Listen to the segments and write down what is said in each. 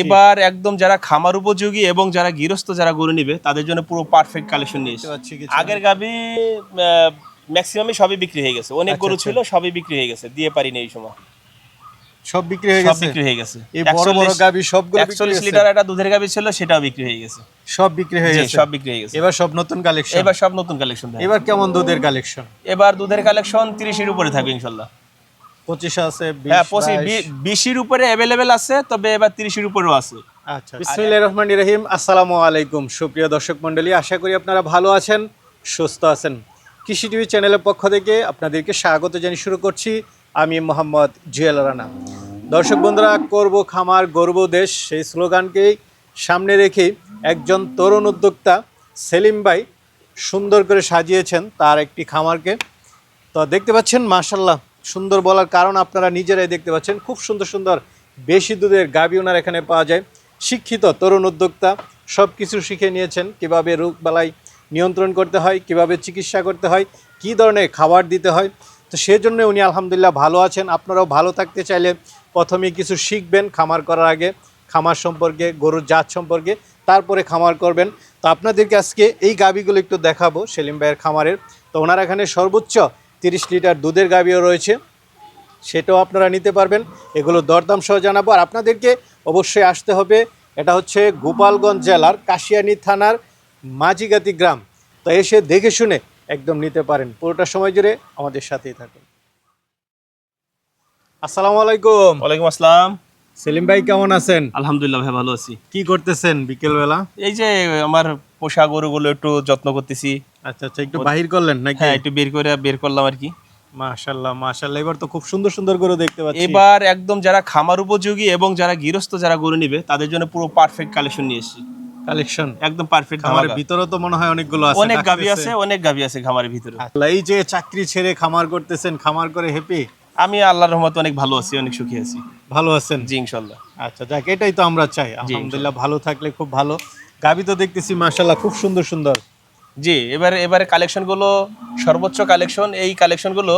এবার একদম যারা খামার উপযোগী এবং যারা গৃহস্থ যারা গরু নিবে তাদের জন্য পুরো পারফেক্ট কালেকশন নিয়েছে। আগের গাবি ম্যাক্সিমামই সবই বিক্রি হয়ে গেছে, অনেক গরু ছিল সবই বিক্রি হয়ে গেছে, দিয়ে পারিনি এই সময় সব বিক্রি হয়ে গেছে। সব বিক্রি হয়ে গেছে। এই বড় বড় গাবি সবগুলো 41 লিটার একটা দুধের গাবি ছিল, সেটাও বিক্রি হয়ে গেছে। সব বিক্রি হয়ে গেছে, সব বিক্রি হয়ে গেছে। এবার সব নতুন কালেকশন, এবার সব নতুন কালেকশন। এবার কেমন দুধের কালেকশন? এবার দুধের কালেকশন 30 এর উপরে থাকবে ইনশাআল্লাহ। 25 আছে, 20 হ্যাঁ 20 এর উপরে अवेलेबल আছে, তবে এবার 30 এর উপরেও আছে। আচ্ছা, বিসমিল্লাহির রহমানির রহিম। আসসালামু আলাইকুম সুপ্রিয় দর্শক মণ্ডলী, আশা করি আপনারা ভালো আছেন, সুস্থ আছেন। কৃষি টিভি চ্যানেলের পক্ষ থেকে আপনাদেরকে স্বাগত জানিয়ে শুরু করছি আমি মোহাম্মদ জুয়েল রানা। দর্শক বন্ধুরা, করব খামার গর্ব দেশ, সেই স্লোগানকেই সামনে রেখে একজন তরুণ উদ্যোক্তা সেলিম ভাই সুন্দর করে সাজিয়েছেন তার একটি খামারকে। তো দেখতে পাচ্ছেন মাশাআল্লাহ, সুন্দর বলার কারণ আপনারা নিজেরাই দেখতে পাচ্ছেন, খুব সুন্দর সুন্দর বেশি দুধের গাভী ওনার এখানে পাওয়া যায়। শিক্ষিত তরুণ উদ্যোক্তা, সব কিছু শিখে নিয়েছেন, কিভাবে রোগবালাই নিয়ন্ত্রণ করতে হয়, কিভাবে চিকিৎসা করতে হয়, কী ধরনের খাবার দিতে হয়। তো সেজন্য উনি আলহামদুলিল্লাহ ভালো আছেন। আপনারাও ভালো থাকতে চাইলে প্রথমে কিছু শিখবেন খামার করার আগে, খামার সম্পর্কে, গরুর জাত সম্পর্কে, তারপরে খামার করবেন। তো আপনাদেরকে আজকে এই গাভীগুলো একটু দেখাবো সেলিম ভাইয়ের খামারের। তো ওনার এখানে সর্বোচ্চ 30 লিটার দুধের গাভীও রয়েছে, সেটাও আপনারা নিতে পারবেন। এগুলো দরদাম সহ জানাবো। আর আপনাদেরকে অবশ্যই আসতে হবে, এটা হচ্ছে গোপালগঞ্জ জেলার কাশিয়ানী থানার মাঝিগাতি গ্রাম। তো এসে দেখে শুনে একদম নিতে পারেন। পুরোটা সময় জুড়ে আমাদের সাথেই থাকুন। আসসালামু আলাইকুম। ওয়ালাইকুম আসসালাম। সেলিম ভাই কেমন আছেন? আলহামদুলিল্লাহ ভাই, ভালো আছি। কি করতেছেন বিকেলবেলা? এই যে আমার পোষা গরুগুলো একটু যত্ন করতেছি। আচ্ছা আচ্ছা, একটু বাহির করলেন নাকি? হ্যাঁ, একটু বের করলাম আর কি। মাশাআল্লাহ মাশাআল্লাহ, এবার তো খুব সুন্দর সুন্দর গরু দেখতে পাচ্ছি। এবার একদম যারা খামার উপযোগী এবং যারা গৃহস্থ যারা গরু নিবে তাদের জন্য পুরো পারফেক্ট কালেকশন নিয়ে এসেছি। কালেকশন একদম পারফেক্ট। খামারের ভিতরে তো মনে হয় অনেকগুলো আছে, অনেক গাভী আছে, অনেক গাভী আছে খামারের ভিতরে। এই যে চাকরি ছেড়ে খামার করতেছেন, খামার করে হ্যাপি? আমি আল্লাহর রহমতে অনেক ভালো আছি, অনেক সুখী আছি। ভালো আছেন? জি ইনশাআল্লাহ। আচ্ছা যাক, এটাই তো আমরা চাই। আলহামদুলিল্লাহ ভালো থাকলে খুব ভালো। গাভী তো দেখতেছি মাশাআল্লাহ খুব সুন্দর সুন্দর। জি, এবারে কালেকশনগুলো সর্বোচ্চ কালেকশন। এই কালেকশনগুলো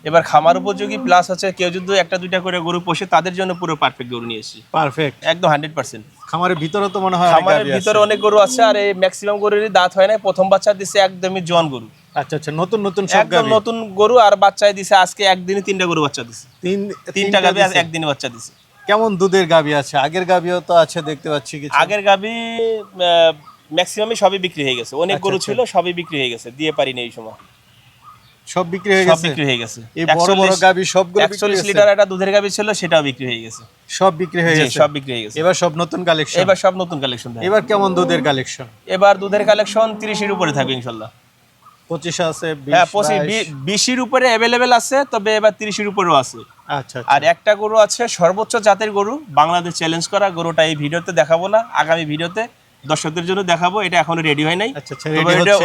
এবার খামার উপযোগী, প্লাস হচ্ছে কেউ যদি একটা দুইটা করে গরু পোষে তাদের জন্য পুরো পারফেক্ট গরু নিয়ে এসেছি। পারফেক্ট একদম 100%। খামারের ভিতরে তো মনে হয় খামারের ভিতরে অনেক গরু আছে, আর এই ম্যাক্সিমাম গরুরই দাঁত হয় না, প্রথম বাচ্চা দিছে একদমই জোয়ান গরু। আচ্ছা আচ্ছা, নতুন নতুন সব একদম গাভী, নতুন গরু। আর বাচ্চায় দিছে আজকে একদিনে 3টা গরু বাচ্চা দিছে। তিনটা গাভী একদিনে বাচ্চা দিছে। কেমন দুধের গাভী আছে? আগের গাভীও তো আছে দেখতে পাচ্ছি কিছু। আগের গাভী ম্যাক্সিমামই সবই বিক্রি হয়ে গেছে, অনেক গরু ছিল সবই বিক্রি হয়ে গেছে, দিয়ে পারিনি এই সময়। সব বিক্রি হয়ে সব গেছে, বিক্রি হয়ে গেছে। এই বড় বড় গাভী সবগুলো 41 লিটার একটা দুধের গাভী ছিল, সেটাও বিক্রি হয়ে গেছে। সব বিক্রি হয়ে গেছে, সব বিক্রি হয়ে গেছে। এবার সব নতুন কালেকশন, এবার সব নতুন কালেকশন। এবার কেমন দুধের কালেকশন? এবার দুধের কালেকশন 30 এর উপরে থাকবে ইনশাআল্লাহ। 25 আছে, হ্যাঁ 20 এর উপরে अवेलेबल আছে, তবে এবার 30 এর উপরেও আছে। আচ্ছা। আর একটা গরু আছে সর্বোচ্চ জাতের গরু, বাংলাদেশ চ্যালেঞ্জ করা গরুটা এই ভিডিওতে দেখাবো না, আগামী ভিডিওতে দর্শকদের জন্য দেখাবো। এটা এখনো রেডি হয় নাই। আচ্ছা,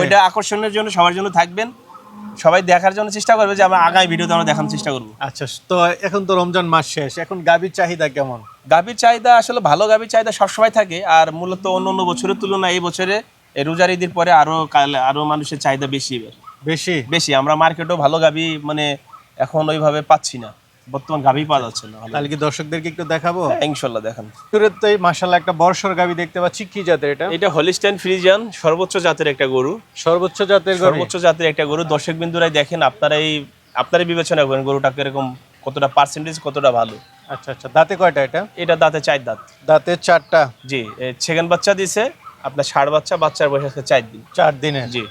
ওইটা আকর্ষণের জন্য সবার জন্য থাকবেন, সবাই দেখার জন্য চেষ্টা করবে, যে আমরা আগামী ভিডিওতে আমরা দেখানোর চেষ্টা করবো। আচ্ছা, তো এখন তো রমজান মাস শেষ, এখন গাভীর চাহিদা কেমন? গাভীর চাহিদা আসলে ভালো, গাভীর চাহিদা সবসময় থাকে। আর মূলত অন্য বছরের তুলনায় এই বছরে রোজার ঈদের পরে আরো মানুষের চাহিদা বেশি। এবার বেশি আমরা মার্কেটেও ভালো গাভী মানে এখন ওইভাবে পাচ্ছি না, বর্তমান গাভী পাওয়া যাচ্ছে না। তাহলে কি দর্শকদেরকে একটু দেখাবো? ইনশাআল্লাহ দেখান। শুরুতেই মাশাআল্লাহ একটা বর্ষর গাভী দেখতে পাচ্ছি, কি জাতের এটা? এটা হলিস্টাইন ফ্রিজিয়ান, সর্বোচ্চ জাতের একটা গরু। সর্বোচ্চ জাতের একটা গরু। দর্শক বিন্দুরাই দেখেন, আপনারাই বিবেচনা করেন গরুটা কিরকম, কতটা পার্সেন্টেজ, কতটা ভালো। আচ্ছা আচ্ছা, দাঁতে কয়টা এটা? এটা দাঁতে 4 দাঁত। দাঁতে 4টা। জি, সেকেন্ড বাচ্চা দিছে আপনার ষাঁড় বাচ্চা, বাচ্চার বয়স আছে 4 দিন। 4 দিনে? জি,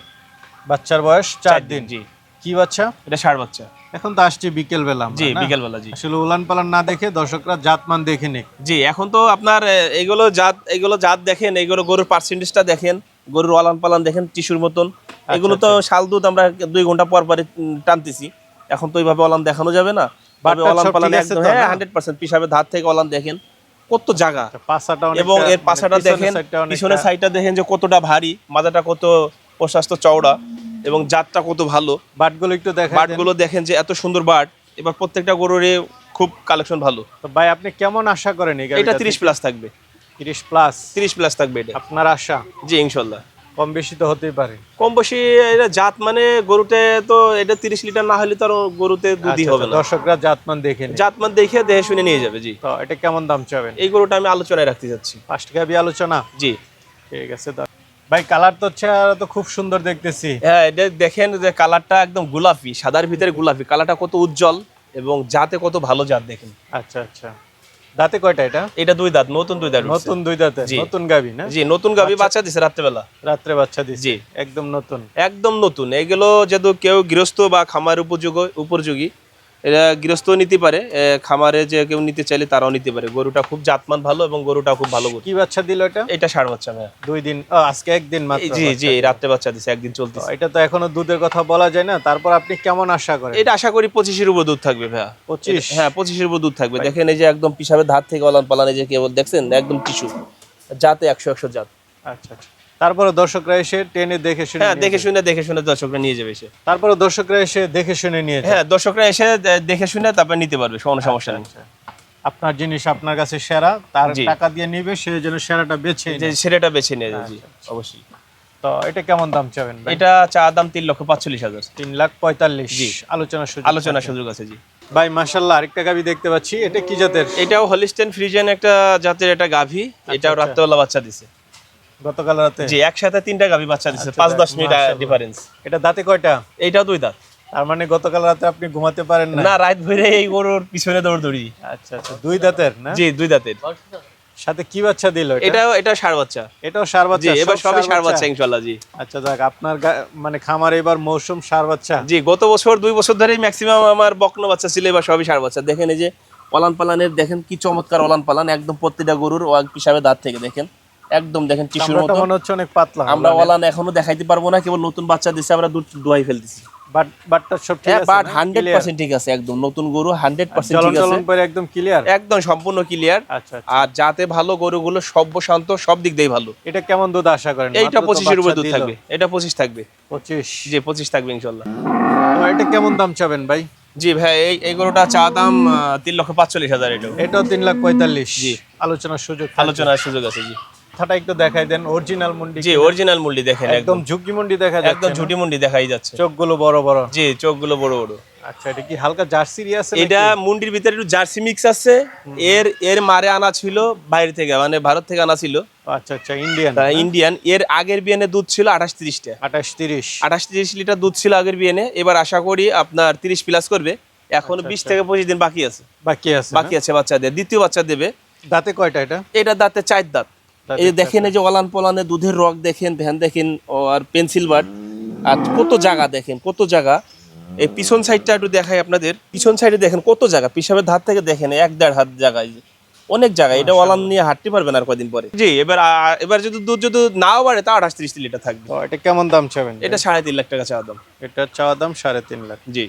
বাচ্চার বয়স 4 দিন। জি। কি বাচ্চা? এটা ষাঁড় বাচ্চা। এখন তো আসছে বিকেল বেলা। জি, বিকেল বেলা। জি, আসলে উলান পালান না দেখে দর্শকরা জাতমান দেখে নিক। জি, এখন তো আপনার এগুলো জাত দেখেন, এগুলো গরুর পার্সেন্টেজটা দেখেন, গরুর ওলান পালান দেখেন, টিস্যুর মতন। এগুলো তো শাল দুধ আমরা 2 ঘন্টা পর পরে টানতেছি, এখন তো ওইভাবে ওলান দেখানো যাবে না। ওলান পালান একদম 100% পিসাবের ধার থেকে ওলান দেখেন কত জায়গা, এবং এর পাছাটা দেখেন, পিছনের সাইডটা দেখেন যে কতটা ভারী, মাথাটা কত প্রশস্ত চওড়া, এবং জাতটা কত ভালো। বাটগুলো একটু দেখেন, বাটগুলো দেখেন যে এত সুন্দর বাট। এবার প্রত্যেকটা গরুরে খুব কালেকশন ভালো। তো ভাই আপনি কেমন আশা করেন? এটা 30 প্লাস থাকবে। 30 প্লাস? 30 প্লাস থাকবে এটা আপনার আশা? জি ইনশাআল্লাহ। কম বেশি তো হতেই পারে। কম বেশি এটা জাত মানে গরুতে তো এটা 30 লিটার না হলে তো আর গরুতে দুধই আচ্ছা, হবে না। দর্শকরা জাতমান দেখে নেয়। জাতমান দেখে দেখে শুনে নিয়ে যাবে। জি। তো এটা কেমন দাম চাবেন? এই গরুটা আমি আলোচনায় রাখতে যাচ্ছি। 5 টাকা আলোচনা। জি। ঠিক আছে। ভাই কালার তো তো খুব সুন্দর দেখতেছি। হ্যাঁ, এটা দেখেন যে কালারটা একদম গোলাপি, সাদার ভিতরে গোলাপি, কালারটা কত উজ্জ্বল এবং জাতে কত ভালো জাত দেখেন। আচ্ছা আচ্ছা। দাঁতে কয়টা এটা? এটা 2 দাঁত, নতুন 2 দাঁত। নতুন 2 দাঁতে, নতুন গাবি না? জি, নতুন গাবি বাচ্চা দিছে রাত্রেবেলা। রাত্রে বাচ্চা দিছে। জি, একদম নতুন। একদম নতুন। এগুলো যেহেতু কেউ গৃহস্থ বা খামার উপযোগী, এরা গৃহস্থ নিতে পারে, খামারে যে কেউ নিতে চাইলে তারাও নিতে পারে। গরুটা খুব জাতমান ভালো এবং গরুটা খুব ভালো গরু। কি বাচ্চা দিল এটা? এটা ষাঁড় বাচ্চা ভাইয়া। 2 দিন, আজকে একদিন মাত্র। জি জি, রাত্রে বাচ্চা দিছে, একদিন চলতেছে। এটা তো এখনো দুধের কথা বলা যায় না, তারপর আপনি কেমন আশা করেন? এটা আশা করি 25 এর উপর দুধ থাকবে ভাইয়া। 25? হ্যাঁ, 25 এর উপর দুধ থাকবে। দেখেন এই যে একদম পিসাবের ধার থেকে ওলান পালানে যে কেবল দেখছেন, একদম টিস্যু জাতে 100 জাত। আচ্ছা আচ্ছা। তারপরে দর্শকরা এসে টেনে দেখে শুনে, হ্যাঁ, দেখে শুনে দর্শকরা নিয়ে যাবে এসে। তারপরে দর্শকরা এসে দেখে শুনে নিয়ে যায়। হ্যাঁ, দর্শকরা এসে দেখে শুনে তারপর নিতে পারবে, কোনো সমস্যা নেই। আপনার জিনিস আপনার কাছে সেরা, তার জি। টাকা দিয়ে নিবে, সে যেন সেরাটা বেছে যে নেয়। সেটা বেছে নিয়ে যায়। জি, অবশ্যই। তো এটা কেমন দাম চাবেন ভাই? এটা চা দাম 3,45,000। 3,45,000। জি। আলোচনা সুযোগ আছে। জি ভাই মাশাআল্লাহ, আরেকটা গাবি দেখতে পাচ্ছি, এটা কি জাতের? এটাও হলিস্টেইন ফ্রিজিয়ান একটা জাতের একটা গাভী। এটাও আচ্ছা। রাত্রেবেলা বাচ্চা দিছে। গতকাল রাতে? জি, একসাথে 3টা গাভী বাচ্চা দিছে, আচ্ছা, 5-10 মিনিট মাশাআল্লাহ। ডিফারেন্স। এটা দাঁতে কয়টা? এইটাও 2 দাঁত। তার মানে গতকাল রাতে আপনি ঘুমাতে পারেন না? না, রাত ভরে এই গরুর পিছনে দৌড়ি। আচ্ছা আচ্ছা। 2 দাঁতের না? জি, 2 দাঁতের। সাথে কি বাচ্চা দিল এটা? এটা ষাঁড় বাচ্চা। এটাও ষাঁড় জি, বাচ্চা? এবার সবই ষাঁড় বাচ্চা ইনশাআল্লাহ। জি। আচ্ছা যাক, আপনার মানে খামারে এবার মৌসুম ষাঁড় বাচ্চা? জি, গত বছর 2 বছর ধরেই ম্যাক্সিমাম আমার বকনা বাচ্চা ছিল, এবার সবই ষাঁড় বাচ্চা। দেখেন এই যে ওলান পালানের দেখেন কি চমৎকার ওলান পালান, একদম প্রতিটা গরুর পিসাবে দাঁত থেকে দেখেন একদম দেখেন টিস্যুর চামড়াটা মতো। মনে হচ্ছে অনেক পাতলা। আমরা ওলান এখনো দেখাইতে পারবো না, কেবল নতুন বাচ্চা দিছে, আমরা দুধ দোয়াই ফেলতেছি। বাটটা সব ঠিক হ্যাঁ, আছে? বাট না? 100% ঠিক আছে, একদম নতুন গরু 100% ঠিক আছে, জ্বলন পরে একদম ক্লিয়ার? একদম সম্পূর্ণ ক্লিয়ার। আচ্ছা আচ্ছা। আর যাতে ভালো গরুগুলো সভ্য শান্ত, সব দিক দিয়ে ভালো। এটা কেমন দুধ আশা করেন? এইটা মাত্র তো 25 এর উপর বাচ্চা দুধ দিল। থাকবে। এটা 25 থাকবে। 25? জি, 25 থাকবে ইনশাআল্লাহ। তো এটা কেমন দাম চাবেন ভাই? জি ভাই, এই গরুটা চা দাম 3,45,000। এটাও 3,45,000। জি। আলোচনার সুযোগ থাকবে? আলোচনার সুযোগ আছে। জি। মাথাটা একটু দেখাই দেন, অরিজিনাল মুন্ডি। জি, অরিজিনাল মুন্ডি দেখেন, একদম ঝুঁকি মুন্ডি দেখা যাচ্ছে। একদম ঝুটি মুন্ডি দেখাই যাচ্ছে। চোখগুলো বড় বড়। জি, চোখগুলো বড় বড়। আচ্ছা, এটা কি হালকা জার্সি আছে? এটা মুন্ডির ভিতরে একটু জার্সি মিক্স আছে। এর মারে আনা ছিল বাইরে থেকে, মানে ভারত থেকে আনা ছিল। আচ্ছা আচ্ছা, ইন্ডিয়ান। ইন্ডিয়ান। এর আগের বিয়ানে দুধ ছিল 28-30টা। 28-30 লিটার দুধ ছিল আগের বিয়ানে। এবার আশা করি আপনার 30 প্লাস করবে। এখন 20 থেকে 25 দিন বাকি আছে। বাকি আছে বাচ্চা দেবে, দ্বিতীয় বাচ্চা দেবে। দাঁতে কয়টা এটা? এটা দাঁতে 4 দাঁত। এই যে দেখেন, এই যে ওলান পলানে দুধের রগ দেখেন, ভ্যান দেখেন, আর পেন্সিল বাট, আর কত জায়গা দেখেন, কত জায়গা। এই পিছন সাইডটা একটু দেখাই আপনাদের। পিছন সাইডে দেখেন কত জায়গা, পিছাবের ধার থেকে দেখেন 1-1.5 হাত জায়গায়, অনেক জায়গা। এটা ওলান নিয়ে হাঁটতে পারবেন আর কয়দিন পরে। জি, এবার যদি দুধ যদি নাও বাড়ে তা 28-30 লিটার থাকবে। তো এটা কেমন দাম চাবেন? এটা 3.5 লাখ টাকা চাওয়া দাম। এটা চাওয়া দাম 3.5 লাখ। জি।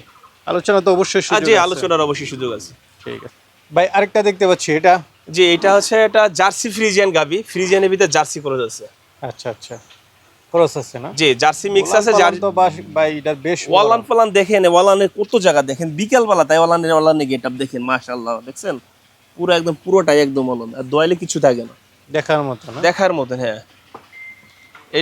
আলোচনা তো অবশ্যই সুযোগ জি, আছে। আলোচনার অবশ্যই সুযোগ আছে। ঠিক আছে ভাই, আরেকটা দেখতে পাচ্ছি, এটা? জি, এটা হচ্ছে এটা জার্সি ফ্রিজিয়ান গাবি। ফ্রিজিয়ানের ভিতরে জার্সি ক্রস আছে। আচ্ছা আচ্ছা, ক্রস আছে না? জি, জার্সি মিক্স আছে। তো ভাই এটা বেশ ওয়ালান পালান দেখেন, ওয়ালানের কত জায়গা দেখেন, বিকেল বেলা তাই ওয়ালানের গেটআপ দেখেন, মাশাআল্লাহ। দেখছেন পুরো একদম পুরোটাই একদম ওলান, আর দোয়ালে কিছু থাকে না, দেখার মতো না? দেখার মতন। হ্যাঁ,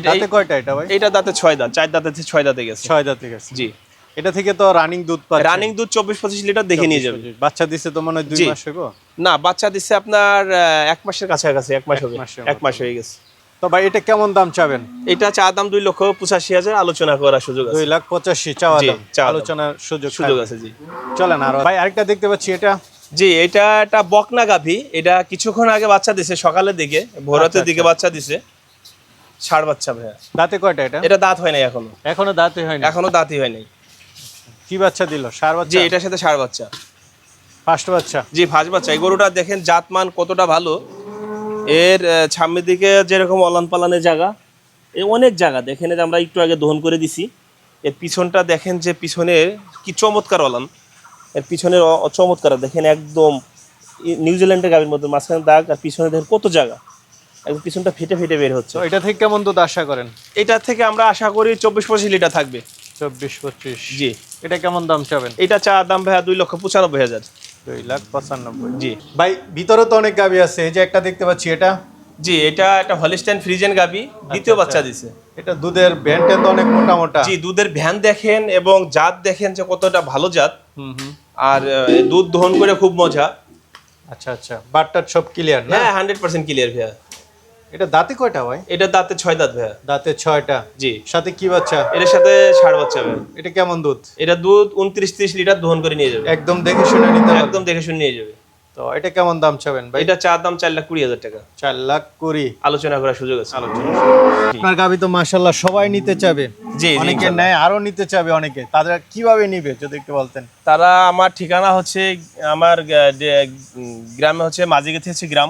দাঁতে কয়টা এটা ভাই? এটা দাঁতে 6 দাঁত, 4 দাঁতে 6 দাঁতে গেছে। 6 দাঁতে গেছে। জি। এটা থেকে তো রানিং দুধ পাচ্ছে? রানিং দুধ 24-25 লিটার দেখে নিয়ে যাবে। বাচ্চা দিছে তো মনে হয় 2 মাস হলো? না, বাচ্চা দিচ্ছে আপনার 1 মাসের কাছাকাছি। 1 মাস হবে, 1 মাস হয়ে গেছে। তো ভাই এটা কেমন দাম চাবেন? এটা চা দাম 2,85,000। আলোচনা করার সুযোগ আছে। 2,85,000 চাওয়া জি, দাম। চাওয়া দাম। আলোচনার সুযোগ আছে। জি। চলেন আর ভাই আরেকটা দেখতে পাচ্ছি, এটা? জি, এটা একটা বকনা গাভী। এটা কিছুক্ষণ আগে বাচ্চা দিছে, সকালের দিকে, ভোরাতের দিকে বাচ্চা দিছে। ষাঁড় বাচ্চা ভাইয়া। দাঁতে কয়টা এটা? এটা দাঁত হয় নাই এখনো। এখনো দাঁতে হয়নি? এখনো দাঁতই হয় নাই। কি বাচ্চা দিল? ষাঁড় বাচ্চা? জি, এটার সাথে ষাঁড় বাচ্চা। ফার্স্ট বাচ্চা? জি, ফার্স্ট বাচ্চা। এই গরুটা দেখেন জাতমান কতটা ভালো। এর সামনের দিকে যেরকম অলান পালানের জায়গা, এই অনেক জায়গা দেখেন। যে আমরা একটু আগে দহন করে দিছি। এর পিছনটা দেখেন, যে পিছনে কি চমৎকার অলান। এর পিছনের চমৎকার দেখেন, একদম নিউজিল্যান্ডের গাভীর মতো মাঝখানে দাগ, আর পিছনে দেখেন কত জায়গা, একদম পিছনটা ফেটে ফেটে বের হচ্ছে। তো এটা থেকে কেমন দুধ আশা করেন? এটা থেকে আমরা আশা করি 24-25 লিটার থাকবে। 24-25? জি। এটা কেমন দাম চাবেন? এটা চা দাম ভাইয়া 2,95,000। 2,95,000। জি ভাই ভিতরে তো অনেক গাভী আছে, এই যে একটা দেখতে পাচ্ছি, এটা? জি, এটা একটা হলিস্টাইন ফ্রিজিয়ান গাবি, দ্বিতীয় বাচ্চা দিছে। এটা দুধের ভ্যানটা তো অনেক মোটা মোটা। জি, দুধের ভ্যান দেখেন এবং জাত দেখেন যে কতটা ভালো জাত। হুম হুম। আর দুধ দহন করে খুব মজা। আচ্ছা আচ্ছা, বাটটার সব ক্লিয়ার না? হ্যাঁ, 100% ক্লিয়ার ভাইয়া। এটা দাঁতে কয়টা ভাই? এটা দাঁতে 6 দাঁত ভাইয়া। দাঁতে 6টা। জি, সাথে কি বাচ্চা? এটার সাথে ষাঁড় বাচ্চা ভাইয়া। এটা কেমন দুধ? এটা দুধ 29-30 লিটার দহন করে নিয়ে যাবে। একদম দেখে শুনে নিতে হবে। একদম দেখে শুনে নিয়ে যাবে। তো এটা কেমন দাম চাবেন ভাই? এটা চা দাম 4,20,000 টাকা। 4,20,000। আলোচনা করার সুযোগ আছে। আপনার গাবি তো মাশাআল্লাহ সবাই নিতে চাবে। জি, অনেকে ইনশাআল্লাহ। নেয়, আরো নিতে চাবে অনেকে। তারা কিভাবে নিবে যদি একটু বলতেন? তারা আমার ঠিকানা হচ্ছে আমার গ্রামে হচ্ছে মাঝিগেথি হচ্ছে গ্রাম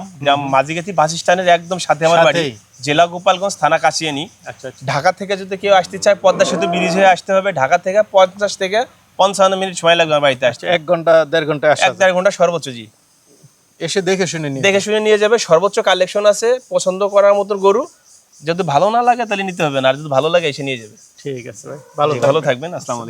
মাঝিগেথি বাস স্ট্যান্ডের একদম সাথে আমার বাড়ি। সাথেই? জেলা গোপালগঞ্জ, থানা কাশিয়ানী। আচ্ছা আচ্ছা। ঢাকা থেকে যদি কেউ আসতে চায় পদ্মা সেতু ব্রিজ হয়ে আসতে হবে। ঢাকা থেকে 50 থেকে 55 মিনিট সময় লাগবে আমার বাড়িতে আসতে। 1 ঘন্টা 1.5 ঘন্টা আসা যায়। 1-1.5 ঘন্টা সর্বোচ্চ। জি, এসে দেখে শুনে নিয়ে। দেখে শুনে নিয়ে যাবে। সর্বোচ্চ কালেকশন আছে, পছন্দ করার মতো গরু। যদি ভালো না লাগে তাহলে নিতে হবে না, আর যদি ভালো লাগে এসে নিয়ে যাবে। ঠিক আছে ভাই, ভালো ভালো থাকবেন। আসসালামু আলাইকুম।